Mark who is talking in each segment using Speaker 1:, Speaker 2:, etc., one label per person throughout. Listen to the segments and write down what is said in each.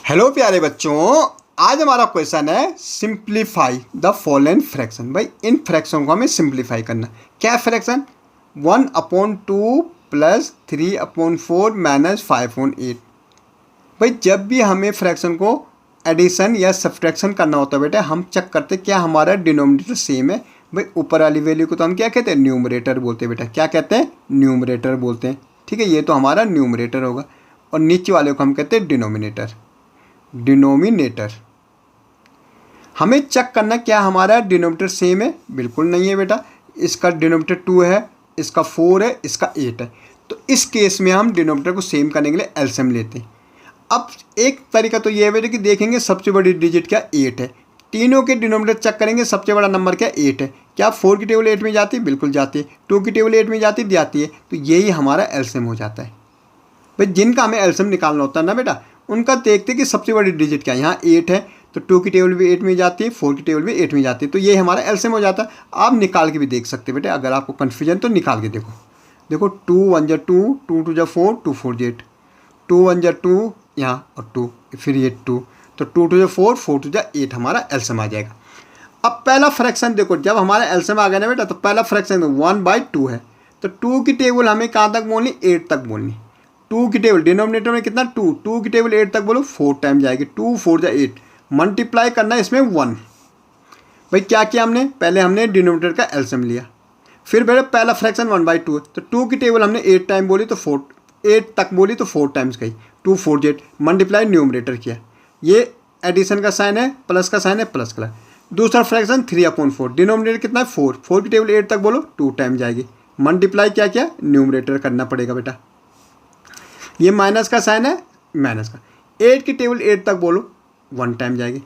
Speaker 1: Hello प्यारे बच्चों, आज हमारा क्वेश्चन है सिंप्लीफाई द फॉलोइंग फ्रैक्शन। भाई इन फ्रैक्शन को हमें सिंप्लीफाई करना। क्या फ्रैक्शन? 1/2 plus 3/4 minus 5/8। भाई जब भी हमें फ्रैक्शन को एडिशन या सब्ट्रैक्शन करना होता है बेटा, हम चेक करते क्या हमारा डिनोमिनेटर सेम है। भाई ऊपर वाली वैल्यू को तो हम क्या कहते हैं? न्यूमरेटर बोलते हैं बेटा। क्या कहते हैं? न्यूमरेटर बोलते हैं। ठीक है, ये तो हमारा न्यूमरेटर होगा और नीचे वाले को हम कहते हैं डिनोमिनेटर। डिनोमिनेटर हमें चेक करना क्या हमारा डिनोमिनेटर सेम है। बिल्कुल नहीं है बेटा, इसका डिनोमिनेटर 2 है, इसका 4 है, इसका 8 है। तो इस केस में हम डिनोमिनेटर को सेम करने के लिए एलसीएम लेते हैं। अब एक तरीका तो ये है बेटा कि देखेंगे सबसे बड़ी डिजिट क्या 8 है। तीनों के डिनोमिनेटर चेक करेंगे, सबसे बड़ा नंबर क्या 8 है। क्या 4 की टेबल 8 में जाती है? बिल्कुल जाती है। 2 की टेबल 8 में जाती है। तो यही हमारा एलसीएम हो जाता है। भाई जिनका हमें एलसीएम निकालना होता है ना बेटा, उनका देखते कि सबसे बड़ी डिजिट क्या है। यहाँ 8 है तो 2 की टेबल भी 8 में जाती है, 4 की टेबल भी 8 में जाती है। तो ये हमारा एलसीएम हो जाता है। आप निकाल के भी देख सकते हैं बेटा, अगर आपको कन्फ्यूजन तो निकाल के देखो। देखो 2 1 जा 2, 2 2 जा 4, 2 4 जा 8, 2 1 जा 2 यहाँ और 2, फिर ये 2, तो 2 2 जा 4, 4 2 जा 8 हमारा एलसीएम आ जाएगा। अब पहला फ्रैक्शन देखो, जब हमारा एलसीएम आ गया ना बेटा, तो पहला फ्रैक्शन 1/2 है। तो 2 की टेबल हमें कहाँ तक बोलनी? 8 तक बोलनी। 2 की टेबल डिनोमिनेटर में कितना? 2 की टेबल 8 तक बोलो, 4 टाइम जाएगी। 2 4 जा 8, मल्टीप्लाई करना है इसमें 1। भाई क्या किया हमने? पहले हमने डिनोमिनेटर का एलसीएम लिया, फिर मेरा पहला फ्रैक्शन 1/2 है। तो 2 की टेबल हमने 8 टाइम बोली तो 4, 8 तक बोली तो 4 टाइम्स गई। 2 4 जा 8, मल्टीप्लाई न्यूमरेटर किया। ये एडिशन का साइन है, प्लस का साइन है, प्लस का। दूसरा फ्रैक्शन 3/4, डिनोमिनेटर कितना है? 4, 4 की टेबल 8 तक बोलो, 2 टाइम जाएगी। मल्टीप्लाई क्या किया? न्यूमरेटर करना पड़ेगा बेटा। ये माइनस का साइन है, माइनस का। 8 की टेबल 8 तक बोलो, 1 टाइम जाएगी,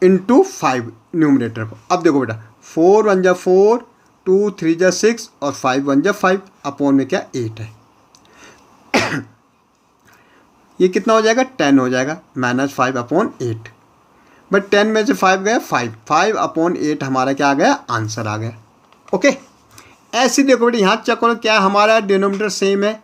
Speaker 1: इंटू 5 न्यूमरेटर को। अब देखो बेटा, 4 1 जा 4, 2 3 जा 6 और 5 1 जा 5, अपॉन में क्या 8 है। ये कितना हो जाएगा? 10 हो जाएगा, -5/8। बट 10 में से 5 गया 5/8 हमारा क्या आ गया? आंसर आ गया। ओके, ऐसे देखो बेटा, यहाँ चेक करो क्या हमारा डिनोमिनेटर सेम है?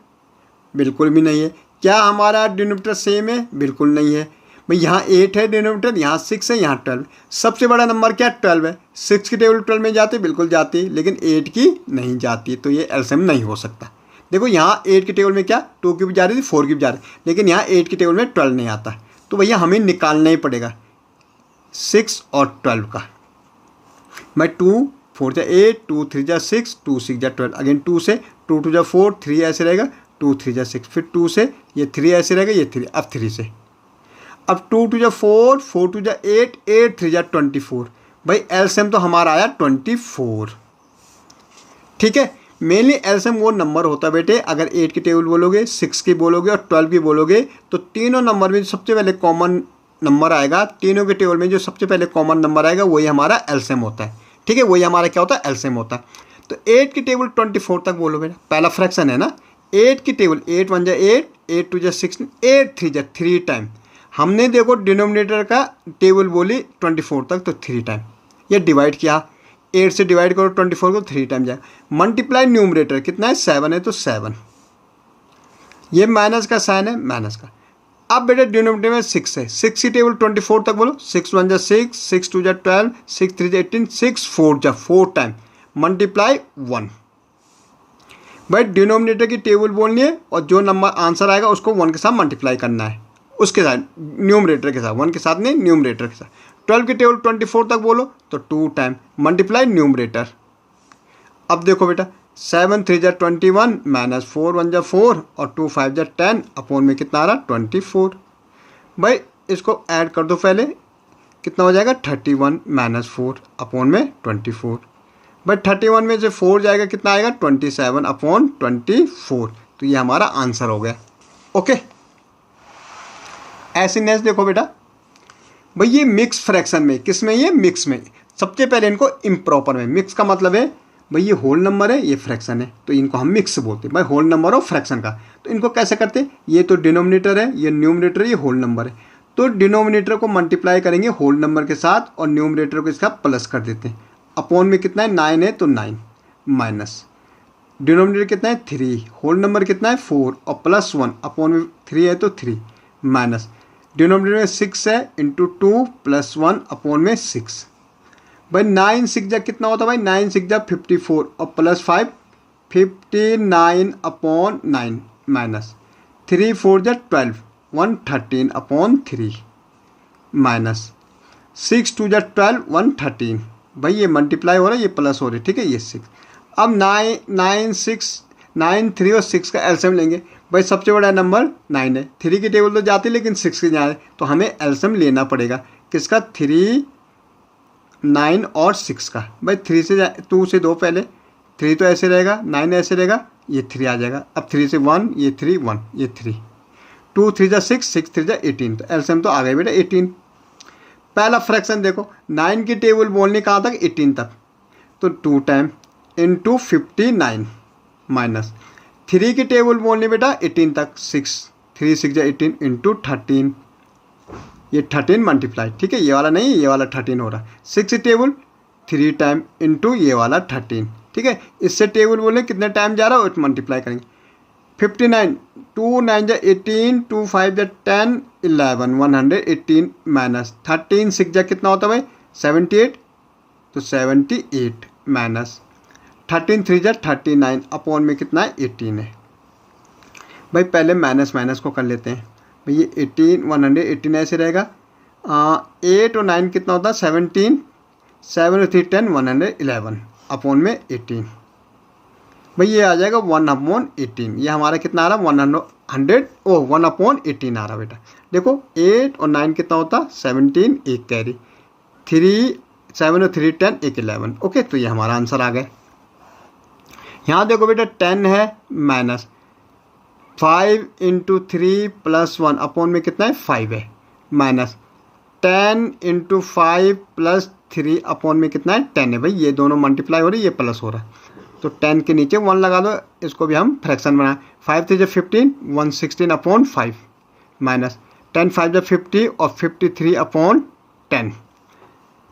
Speaker 1: बिल्कुल भी नहीं है। क्या हमारा डिनोमिनेटर सेम है? बिल्कुल नहीं है। भाई यहाँ 8 है डिनोमिनेटर, यहाँ 6 है, यहाँ 12। सबसे बड़ा नंबर क्या? 12 है। 6 की टेबल 12 में जाती है? बिल्कुल जाती है, लेकिन 8 की नहीं जाती, तो ये एलसीएम नहीं हो सकता। देखो यहाँ 8 की टेबल में क्या 2 की भी जा रही थी, 4 की भी जा रही, लेकिन यहाँ 8 की टेबल में 12 नहीं आता। तो भैया हमें निकालना ही पड़ेगा 6 और 12 का। मैं 2 4 जा 8, 2 3 जा 6, 2 6 जा 12, अगेन 2 से 2 2 जा 4, 3 ऐसे रहेगा, 2 3 जा 6, फिर 2 से ये 3 ऐसे रहेगा, ये 3, अब 3 से, अब 2 2 जा 4, 4 2 जा 8, 8 3 जा 24। भाई एलसीएम तो हमारा आया 24। ठीक है, मेनली एलसीएम वो नंबर होता है बेटे, अगर 8 की टेबल बोलोगे, 6 की बोलोगे और 12 की बोलोगे, तो तीनों नंबर में सबसे पहले कॉमन नंबर आएगा, तीनों के टेबल में जो सबसे पहले कॉमन नंबर आएगा वही हमारा एलसीएम होता है। ठीक है, वही हमारा क्या होता है? एलसीएम होता है। तो 8 की टेबल 24 तक बोलो बेटा, पहला फ्रैक्शन है ना। 8 की टेबल 8 1 जा 8, 8 2 जा 16, 8 3 जा 3 टाइम। हमने देखो डिनोमिनेटर का टेबल बोली 24 तक, तो 3 टाइम। ये डिवाइड किया, 8 से डिवाइड करो 24 को, 3 टाइम जाएगा। मल्टीप्लाई न्यूमरेटर कितना है? 7 है, तो 7। ये माइनस का साइन है, माइनस का। अब बेटे डिनोमिनेटर में 6 है, 6 की टेबल 24 तक बोलो, 6 1 जा 6, 6 2 जा 12, 6 3 जा 18, 6 4 जा 4 टाइम, मल्टीप्लाई 1। भाई डिनोमिनेटर की टेबल बोलनी है और जो नंबर आंसर आएगा उसको 1 के साथ मल्टीप्लाई करना है, उसके साथ न्यूमरेटर के साथ, 1 के साथ नहीं, न्यूमरेटर के साथ। 12 की टेबल 24 तक बोलो तो 2 टाइम, मल्टीप्लाई न्यूमरेटर। अब देखो बेटा, 7 3 जा 21, -4 1 जा 4 और 2 5 जा 10, अपॉन में कितना आ रहा? 24। भाई इसको ऐड कर दो पहले, कितना हो जाएगा? 31 -4 अपॉन में 24। भाई 31 में से 4 जाएगा, कितना आएगा? 27/24। तो ये हमारा आंसर हो गया। ओके, ऐसे नेक्स्ट देखो बेटा, भाई ये मिक्स फ्रैक्शन में, किस में? ये मिक्स में। सबसे पहले इनको इम्प्रॉपर में, मिक्स का मतलब है भाई ये होल नंबर है, ये फ्रैक्शन है, तो इनको हम मिक्स बोलते हैं। भाई होल नंबर और फ्रैक्शन का, तो इनको कैसे करते हैं? ये तो डिनोमिनेटर है, ये न्यूमरेटर है, ये होल नंबर है। तो डिनोमिनेटर को मल्टीप्लाई करेंगे होल नंबर के साथ और न्यूमरेटर को इसका प्लस कर देते हैं। अपॉन में कितना है? 9 है, तो 9 माइनस डिनोमिनेटर कितना है? 3, होल नंबर कितना है? 4 और +1, अपॉन में 3 है तो 3 माइनस डिनोमिनेटर में 6 है इंटू 2 प्लस 1 अपॉन में 6। भाई 9 6 जा कितना होता है भाई, 9 6 जा 54 और प्लस 5 59 अपॉन 9 माइनस 3 4 जा 12 113 अपॉन 3 माइनस 6 2 जा 12 113। भाई ये मल्टीप्लाई हो रहा है, ये प्लस हो रहा है, ठीक है, ये 6। अब 9 3 और 6 का एलसीएम लेंगे। भाई सबसे बड़ा नंबर 9 है, 3 की टेबल तो जाती है लेकिन 6 की जाए, तो हमें एलसीएम लेना पड़ेगा किसका, 3 9 और 6 का। भाई 3 से 2 से 2 पहले, 3 तो ऐसे रहेगा, 9 ऐसे रहेगा, ये 3 आ जाएगा। अब 3 से 1, ये 3 1 ये 3, 2 3 जा 6 6 3 जा 18, तो एलसीएम तो आ गई बेटा 18। पहला फ्रैक्शन देखो, 9 की टेबल बोलने कहाँ तक, 18 तक, तो 2 टाइम इंटू 59 माइनस 3 की टेबल बोलने बेटा 18 तक, 6 3 6 जा 18 इंटू 13, ये 13 मल्टीप्लाई, ठीक है, ये वाला नहीं, ये वाला 13 हो रहा। 6 की टेबल 3 टाइम इंटू ये वाला 13, ठीक है। इससे टेबल बोले कितने टाइम जा रहा है, मल्टीप्लाई करेंगे। 59 2 9 जा 18 2 5 जा 10 11 118 माइनस 13 6 जा कितना होता है भाई 78, तो 78 माइनस 13 3 जा 39 अपॉन में कितना है 18 है। भाई पहले माइनस माइनस को कर लेते हैं। भाई ये 18 118 ऐसे रहेगा। 8 और 9 कितना होता है 17, 7 और 3 10 111 अपॉन में 18। भाई ये आ जाएगा 1/18, ये हमारा कितना आ रहा है 1/18 आ रहा बेटा। देखो 8 और 9 कितना होता 17, एक कैरी, 3 7 और 3 10 एक 11। ओके, तो ये हमारा आंसर आ गया। यहाँ देखो बेटा 10 है माइनस 5 इंटू 3 प्लस 1 अपॉन में कितना है 5 है, माइनस 10 इंटू 5 प्लस 3 अपॉन में कितना है 10 है। भाई ये दोनों मल्टीप्लाई हो रही है, ये प्लस हो रहा है, तो 10 के नीचे 1 लगा दो, इसको भी हम फ्रैक्शन बनाएं। 5 3 जा 15 116 अपॉन 5 माइनस 10 5 जा 50 और 53 अपॉन 10।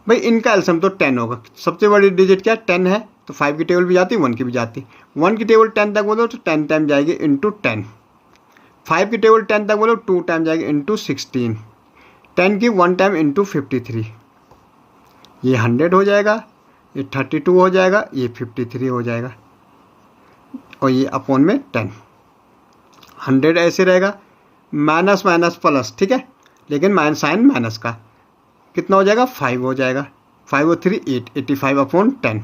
Speaker 1: भाई इनका एलसीएम तो 10 होगा। सबसे बड़ी डिजिट क्या 10 है, तो 5 की टेबल भी जाती, 1 की भी जाती। 1 की टेबल 10 तक बोलो तो 10 टाइम जाएगी इंटू 10। 5 की टेबल 10 तक बोलो 2 टाइम जाएगी इंटू 16। 10 की 1 टाइम इंटू 53, ये 100 हो जाएगा, ये 32 हो जाएगा, ये 53 हो जाएगा, और ये अपॉन में 10। 100 ऐसे रहेगा, माइनस माइनस प्लस, ठीक है, लेकिन माइनस साइन माइनस का कितना हो जाएगा 5 हो जाएगा, 5 और 3 8 85 अपॉन 10।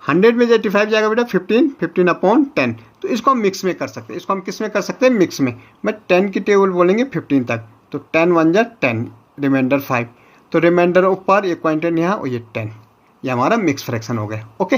Speaker 1: 100 में 85 जाएगा बेटा 15 अपॉन 10। तो इसको हम मिक्स में कर सकते हैं, इसको हम किस में कर सकते हैं, मिक्स में। मैं 10 की टेबल बोलेंगे 15 तक, तो 10 1 जा 10, रिमाइंडर 5, तो रिमाइंडर ऊपर, ये क्वांटिटी यहाँ और ये 10, ये हमारा मिक्स फ्रैक्शन हो गया। ओके।